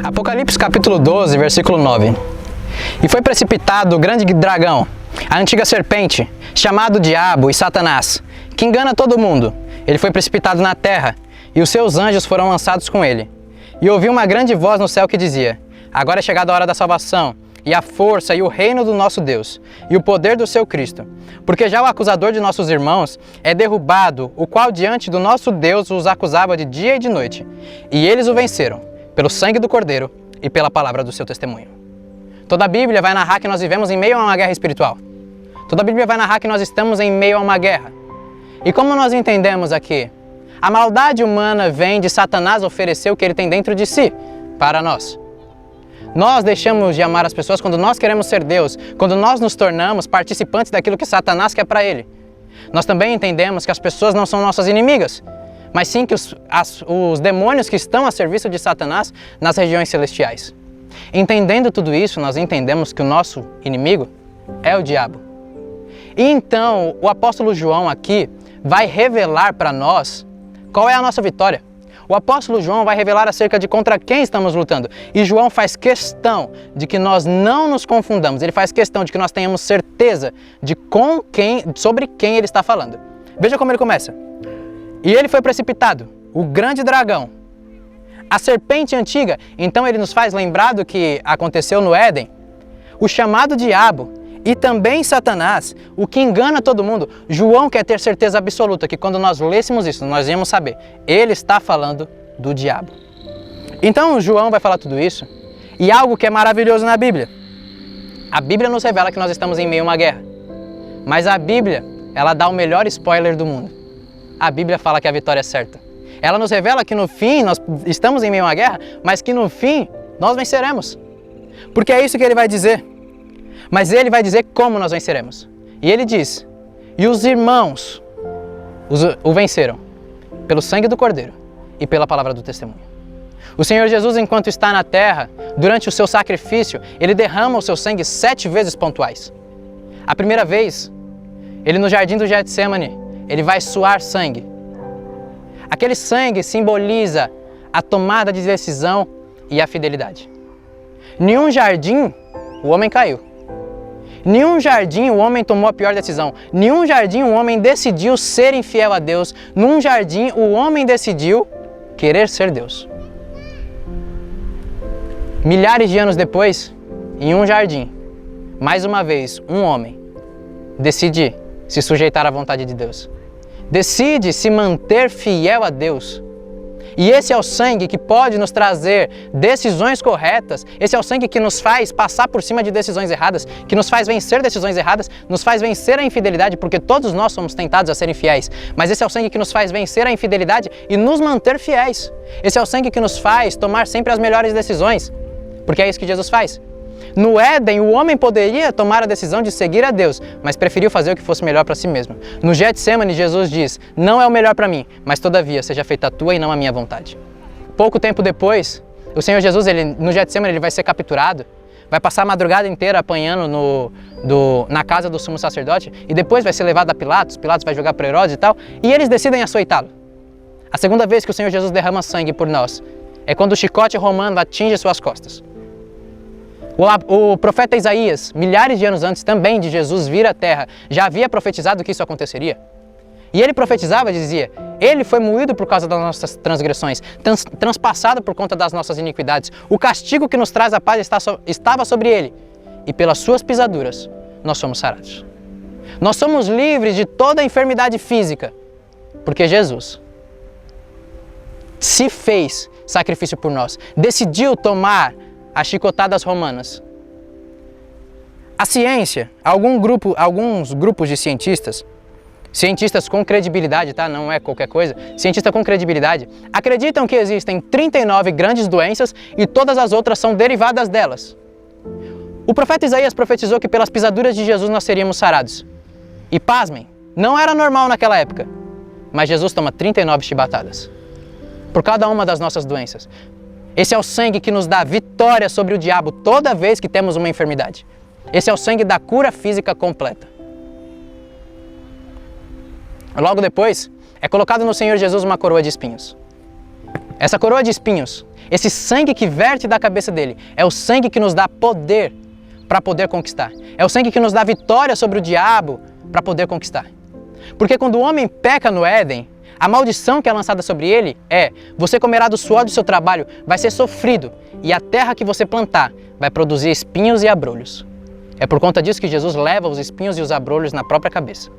Apocalipse capítulo 12, versículo 9. E foi precipitado o grande dragão, a antiga serpente, chamado Diabo e Satanás, que engana todo mundo. Ele foi precipitado na terra, e os seus anjos foram lançados com ele. E ouvi uma grande voz no céu que dizia: agora é chegada a hora da salvação, e a força e o reino do nosso Deus, e o poder do seu Cristo. Porque já o acusador de nossos irmãos é derrubado, o qual diante do nosso Deus os acusava de dia e de noite. E eles o venceram, pelo sangue do Cordeiro e pela palavra do seu testemunho. Toda a Bíblia vai narrar que nós vivemos em meio a uma guerra espiritual. Toda a Bíblia vai narrar que nós estamos em meio a uma guerra. E como nós entendemos aqui? A maldade humana vem de Satanás oferecer o que ele tem dentro de si para nós. Nós deixamos de amar as pessoas quando nós queremos ser Deus, quando nós nos tornamos participantes daquilo que Satanás quer para ele. Nós também entendemos que as pessoas não são nossas inimigas, mas sim que os demônios que estão a serviço de Satanás nas regiões celestiais. Entendendo tudo isso, nós entendemos que o nosso inimigo é o diabo. E então, o apóstolo João aqui vai revelar para nós qual é a nossa vitória. O apóstolo João vai revelar acerca de contra quem estamos lutando. E João faz questão de que nós não nos confundamos. Ele faz questão de que nós tenhamos certeza de sobre quem ele está falando. Veja como ele começa. E ele foi precipitado, o grande dragão, a serpente antiga. Então ele nos faz lembrar do que aconteceu no Éden. O chamado diabo e também Satanás, o que engana todo mundo. João quer ter certeza absoluta que quando nós lêssemos isso, nós íamos saber. Ele está falando do diabo. Então João vai falar tudo isso. E algo que é maravilhoso na Bíblia. A Bíblia nos revela que nós estamos em meio a uma guerra. Mas a Bíblia, ela dá o melhor spoiler do mundo. A Bíblia fala que a vitória é certa. Ela nos revela que no fim nós estamos em meio a uma guerra, mas que no fim nós venceremos. Porque é isso que ele vai dizer. Mas ele vai dizer como nós venceremos. E ele diz: e os irmãos o venceram pelo sangue do Cordeiro e pela palavra do testemunho. O Senhor Jesus, enquanto está na terra, durante o seu sacrifício, ele derrama o seu sangue 7 vezes pontuais. A primeira vez, ele no jardim do Getsemane, ele vai suar sangue. Aquele sangue simboliza a tomada de decisão e a fidelidade. Nenhum jardim o homem caiu. Nenhum jardim o homem tomou a pior decisão. Nenhum jardim o homem decidiu ser infiel a Deus. Num jardim o homem decidiu querer ser Deus. Milhares de anos depois, em um jardim, mais uma vez um homem decide se sujeitar à vontade de Deus. Decide se manter fiel a Deus. E esse é o sangue que pode nos trazer decisões corretas. Esse é o sangue que nos faz passar por cima de decisões erradas, que nos faz vencer decisões erradas, nos faz vencer a infidelidade, porque todos nós somos tentados a ser infiéis. Mas esse é o sangue que nos faz vencer a infidelidade e nos manter fiéis. Esse é o sangue que nos faz tomar sempre as melhores decisões, porque é isso que Jesus faz. No Éden, o homem poderia tomar a decisão de seguir a Deus, mas preferiu fazer o que fosse melhor para si mesmo. No Getsemane, Jesus diz: não é o melhor para mim, mas todavia seja feita a tua e não a minha vontade. Pouco tempo depois, o Senhor Jesus, no Getsemane, ele vai ser capturado, vai passar a madrugada inteira apanhando na casa do sumo sacerdote, e depois vai ser levado a Pilatos. Pilatos vai jogar para Herodes e tal, e eles decidem açoitá-lo. A segunda vez que o Senhor Jesus derrama sangue por nós é quando o chicote romano atinge suas costas. O profeta Isaías, milhares de anos antes também de Jesus vir à terra, já havia profetizado que isso aconteceria. E ele profetizava e dizia: ele foi moído por causa das nossas transgressões, transpassado por conta das nossas iniquidades. O castigo que nos traz a paz estava sobre ele, e pelas suas pisaduras nós somos sarados. Nós somos livres de toda a enfermidade física, porque Jesus se fez sacrifício por nós, decidiu tomar as chicotadas romanas. A ciência, alguns grupos de cientistas com credibilidade, tá? Não é qualquer coisa, cientistas com credibilidade, acreditam que existem 39 grandes doenças e todas as outras são derivadas delas. O profeta Isaías profetizou que pelas pisaduras de Jesus nós seríamos sarados. E pasmem, não era normal naquela época, mas Jesus toma 39 chibatadas por cada uma das nossas doenças. Esse é o sangue que nos dá vitória sobre o diabo toda vez que temos uma enfermidade. Esse é o sangue da cura física completa. Logo depois, é colocado no Senhor Jesus uma coroa de espinhos. Essa coroa de espinhos, esse sangue que verte da cabeça dele, é o sangue que nos dá poder para poder conquistar. É o sangue que nos dá vitória sobre o diabo para poder conquistar. Porque quando o homem peca no Éden, a maldição que é lançada sobre ele é: você comerá do suor do seu trabalho, vai ser sofrido, e a terra que você plantar vai produzir espinhos e abrolhos. É por conta disso que Jesus leva os espinhos e os abrolhos na própria cabeça,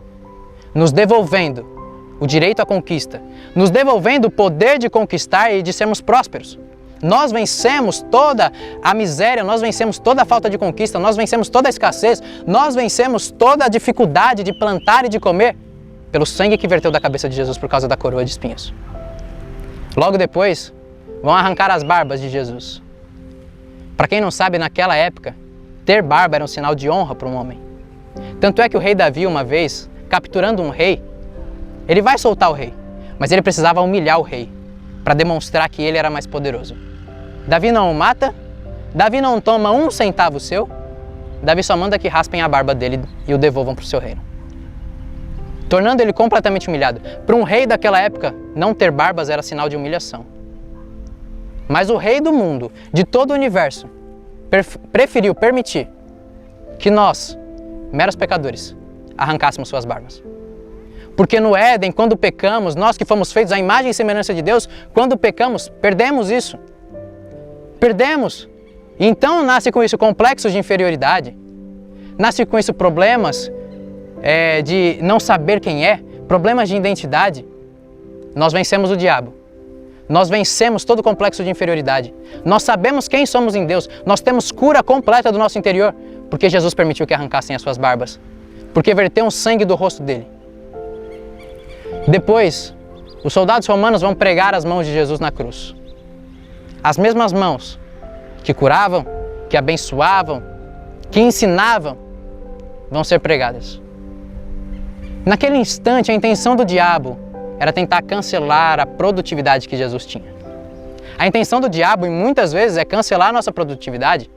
nos devolvendo o direito à conquista, nos devolvendo o poder de conquistar e de sermos prósperos. Nós vencemos toda a miséria, nós vencemos toda a falta de conquista, nós vencemos toda a escassez, nós vencemos toda a dificuldade de plantar e de comer pelo sangue que verteu da cabeça de Jesus por causa da coroa de espinhos. Logo depois, vão arrancar as barbas de Jesus. Para quem não sabe, naquela época, ter barba era um sinal de honra para um homem. Tanto é que o rei Davi, uma vez, capturando um rei, ele vai soltar o rei, mas ele precisava humilhar o rei para demonstrar que ele era mais poderoso. Davi não o mata, Davi não toma um centavo seu, Davi só manda que raspem a barba dele e o devolvam para o seu reino, tornando ele completamente humilhado. Para um rei daquela época, não ter barbas era sinal de humilhação. Mas o rei do mundo, de todo o universo, preferiu permitir que nós, meros pecadores, arrancássemos suas barbas. Porque no Éden, quando pecamos, nós que fomos feitos à imagem e semelhança de Deus, quando pecamos, perdemos isso. Perdemos. Então nasce com isso complexos de inferioridade, nasce com isso problemas de não saber quem é, problemas de identidade. Nós vencemos o diabo. Nós vencemos todo o complexo de inferioridade. Nós sabemos quem somos em Deus. Nós temos cura completa do nosso interior, porque Jesus permitiu que arrancassem as suas barbas, porque verteu um sangue do rosto dele. Depois, os soldados romanos vão pregar as mãos de Jesus na cruz. As mesmas mãos que curavam, que abençoavam, que ensinavam, vão ser pregadas. Naquele instante, a intenção do diabo era tentar cancelar a produtividade que Jesus tinha. A intenção do diabo, e muitas vezes, é cancelar a nossa produtividade,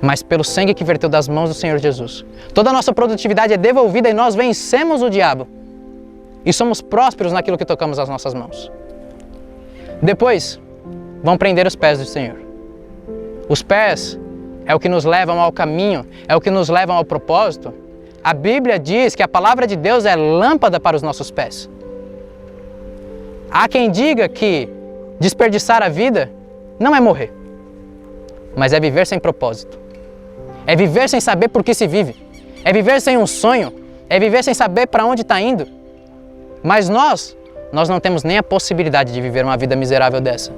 mas pelo sangue que verteu das mãos do Senhor Jesus, toda a nossa produtividade é devolvida e nós vencemos o diabo. E somos prósperos naquilo que tocamos as nossas mãos. Depois, vão prender os pés do Senhor. Os pés é o que nos levam ao caminho, é o que nos levam ao propósito. A Bíblia diz que a palavra de Deus é lâmpada para os nossos pés. Há quem diga que desperdiçar a vida não é morrer, mas é viver sem propósito. É viver sem saber por que se vive. É viver sem um sonho. É viver sem saber para onde está indo. Mas nós não temos nem a possibilidade de viver uma vida miserável dessa.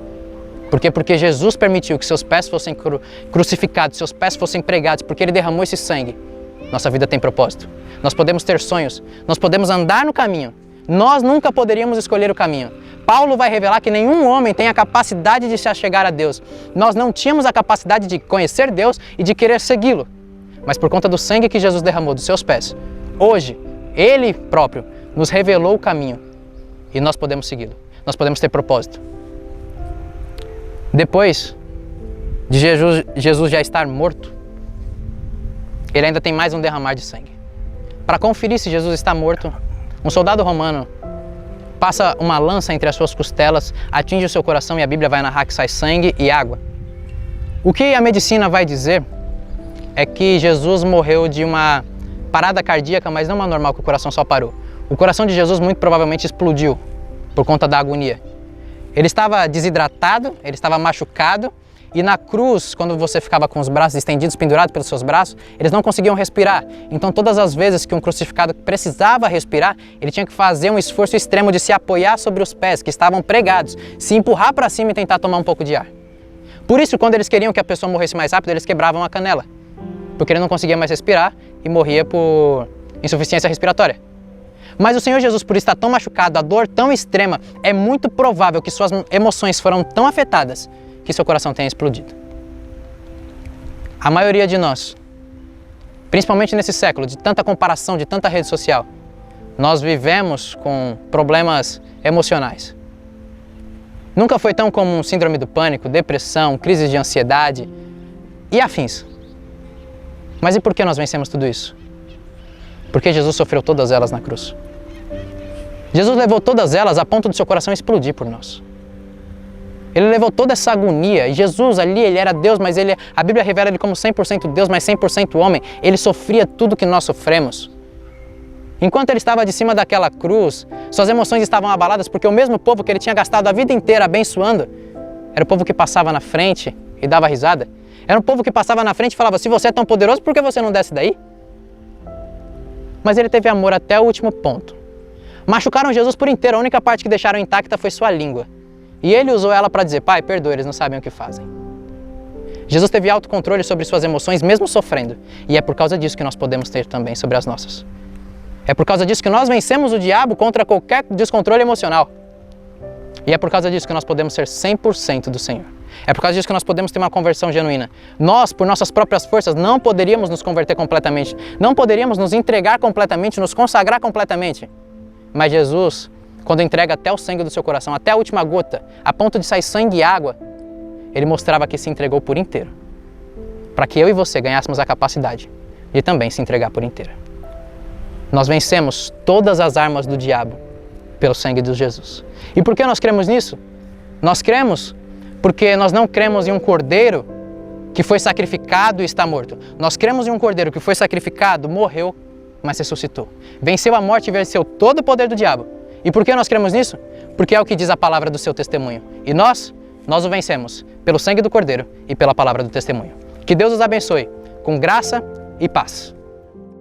Por quê? Porque Jesus permitiu que seus pés fossem crucificados, seus pés fossem pregados, porque Ele derramou esse sangue. Nossa vida tem propósito. Nós podemos ter sonhos. Nós podemos andar no caminho. Nós nunca poderíamos escolher o caminho. Paulo vai revelar que nenhum homem tem a capacidade de se achegar a Deus. Nós não tínhamos a capacidade de conhecer Deus e de querer segui-lo. Mas por conta do sangue que Jesus derramou dos seus pés, hoje, Ele próprio nos revelou o caminho e nós podemos segui-lo. Nós podemos ter propósito. Depois de Jesus já estar morto, Ele ainda tem mais um derramar de sangue. Para conferir se Jesus está morto, um soldado romano passa uma lança entre as suas costelas, atinge o seu coração e a Bíblia vai narrar que sai sangue e água. O que a medicina vai dizer é que Jesus morreu de uma parada cardíaca, mas não uma normal, que o coração só parou. O coração de Jesus muito provavelmente explodiu por conta da agonia. Ele estava desidratado, ele estava machucado, e na cruz, quando você ficava com os braços estendidos, pendurados pelos seus braços, eles não conseguiam respirar. Então todas as vezes que um crucificado precisava respirar, ele tinha que fazer um esforço extremo de se apoiar sobre os pés que estavam pregados, se empurrar para cima e tentar tomar um pouco de ar. Por isso, quando eles queriam que a pessoa morresse mais rápido, eles quebravam a canela, porque ele não conseguia mais respirar e morria por insuficiência respiratória. Mas o Senhor Jesus, por estar tão machucado, a dor tão extrema, é muito provável que suas emoções foram tão afetadas que seu coração tenha explodido. A maioria de nós, principalmente nesse século, de tanta comparação, de tanta rede social, nós vivemos com problemas emocionais. Nunca foi tão comum síndrome do pânico, depressão, crise de ansiedade e afins. Mas e por que nós vencemos tudo isso? Porque Jesus sofreu todas elas na cruz. Jesus levou todas elas a ponto do seu coração explodir por nós. Ele levou toda essa agonia, e Jesus ali, ele era Deus, mas a Bíblia revela ele como 100% Deus, mas 100% homem. Ele sofria tudo que nós sofremos. Enquanto ele estava de cima daquela cruz, suas emoções estavam abaladas, porque o mesmo povo que ele tinha gastado a vida inteira abençoando, era o povo que passava na frente e dava risada. Era um povo que passava na frente e falava, se você é tão poderoso, por que você não desce daí? Mas ele teve amor até o último ponto. Machucaram Jesus por inteiro, a única parte que deixaram intacta foi sua língua. E ele usou ela para dizer, Pai, perdoa, eles não sabem o que fazem. Jesus teve autocontrole sobre suas emoções, mesmo sofrendo. E é por causa disso que nós podemos ter também sobre as nossas. É por causa disso que nós vencemos o diabo contra qualquer descontrole emocional. E é por causa disso que nós podemos ser 100% do Senhor. É por causa disso que nós podemos ter uma conversão genuína. Nós, por nossas próprias forças, não poderíamos nos converter completamente. Não poderíamos nos entregar completamente, nos consagrar completamente. Mas Jesus, quando entrega até o sangue do seu coração, até a última gota, a ponto de sair sangue e água, ele mostrava que se entregou por inteiro. Para que eu e você ganhássemos a capacidade de também se entregar por inteiro. Nós vencemos todas as armas do diabo pelo sangue de Jesus. E por que nós cremos nisso? Nós cremos porque nós não cremos em um cordeiro que foi sacrificado e está morto. Nós cremos em um cordeiro que foi sacrificado, morreu, mas ressuscitou. Venceu a morte e venceu todo o poder do diabo. E por que nós cremos nisso? Porque é o que diz a palavra do seu testemunho. E nós o vencemos pelo sangue do cordeiro e pela palavra do testemunho. Que Deus os abençoe com graça e paz.